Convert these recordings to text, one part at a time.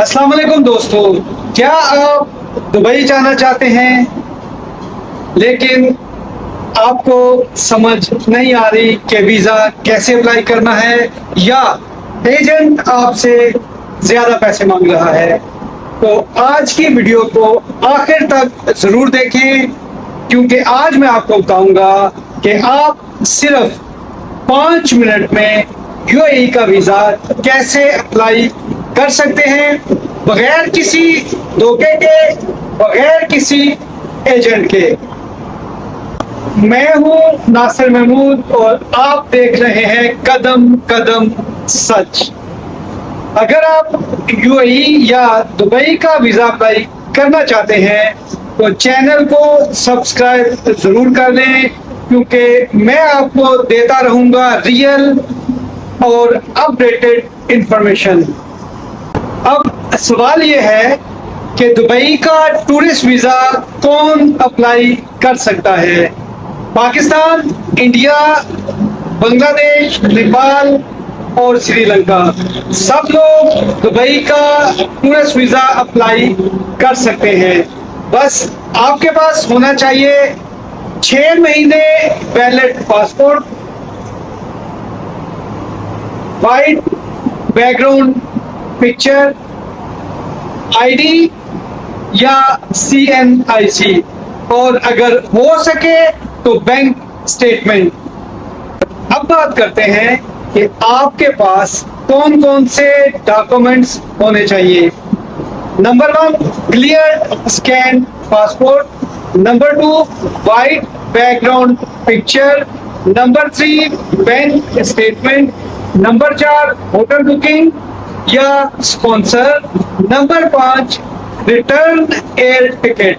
अस्सलाम वालेकुम दोस्तों, क्या आप दुबई जाना चाहते हैं लेकिन आपको समझ नहीं आ रही कि वीज़ा कैसे अप्लाई करना है या एजेंट आपसे ज़्यादा पैसे मांग रहा है? तो आज की वीडियो को आखिर तक ज़रूर देखें, क्योंकि आज मैं आपको बताऊंगा कि आप सिर्फ 5 मिनट में यूएई का वीज़ा कैसे अप्लाई कर सकते हैं, बगैर किसी धोखे के, बगैर किसी एजेंट के। मैं हूं नासिर महमूद और आप देख रहे हैं कदम कदम सच। अगर आप यूएई या दुबई का वीज़ा अप्लाई करना चाहते हैं तो चैनल को सब्सक्राइब ज़रूर कर लें, क्योंकि मैं आपको देता रहूंगा रियल और अपडेटेड इंफॉर्मेशन। अब सवाल ये है कि दुबई का टूरिस्ट वीज़ा कौन अप्लाई कर सकता है? पाकिस्तान, इंडिया, बांग्लादेश, नेपाल और श्रीलंका, सब लोग दुबई का टूरिस्ट वीज़ा अप्लाई कर सकते हैं। बस आपके पास होना चाहिए 6 महीने valid passport, white background picture, ID या CNIC, और अगर हो सके तो बैंक स्टेटमेंट। अब बात करते हैं कि आपके पास कौन कौन से डॉक्यूमेंट्स होने चाहिए। Number 1, clear scan passport. Number 2, white background picture. Number 3, bank statement. Number 4, hotel booking या sponsor. Number 5, return air ticket.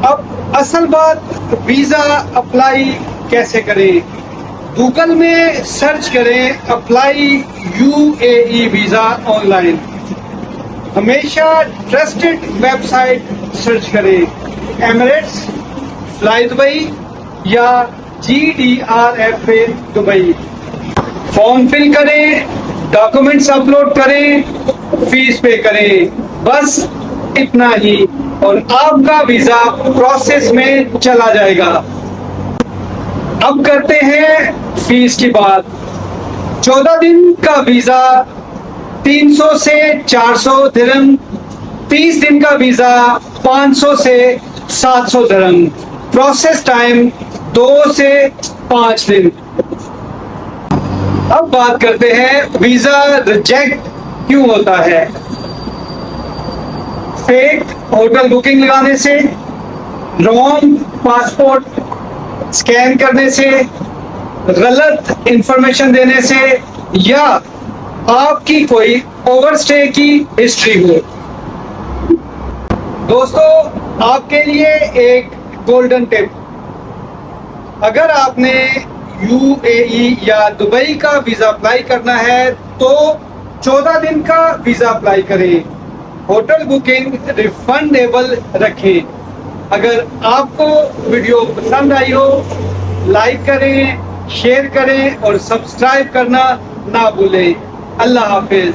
अब असल बात, वीज़ा अप्लाई कैसे करें? गूगल में सर्च करें अप्लाई यूएई वीज़ा ऑनलाइन। हमेशा ट्रस्टेड वेबसाइट सर्च करें, एमिरेट्स, फ्लाई दुबई या GDRFA दुबई। फॉर्म फिल करें, डॉक्यूमेंट्स अपलोड करें, फीस पे करें, बस इतना ही और आपका वीज़ा प्रोसेस में चला जाएगा। अब करते हैं फीस की बात। 14 दिन का वीज़ा 300 से 400 दिरहम, 30 दिन का वीज़ा 500 से 700 दिरहम। प्रोसेस टाइम 2 से 5 दिन। अब बात करते हैं वीज़ा रिजेक्ट क्यों होता है। फेक होटल बुकिंग लगाने से, रॉन्ग पासपोर्ट स्कैन करने से, गलत इंफॉर्मेशन देने से, या आपकी कोई ओवरस्टे की हिस्ट्री हो। दोस्तों, आपके लिए एक गोल्डन टिप। अगर आपने यूएई या दुबई का वीज़ा अप्लाई करना है तो 14 दिन का वीज़ा अप्लाई करें। होटल बुकिंग रिफंडेबल रखें। अगर आपको वीडियो पसंद आई हो, लाइक करें, शेयर करें और सब्सक्राइब करना ना भूलें। अल्लाह हाफिज।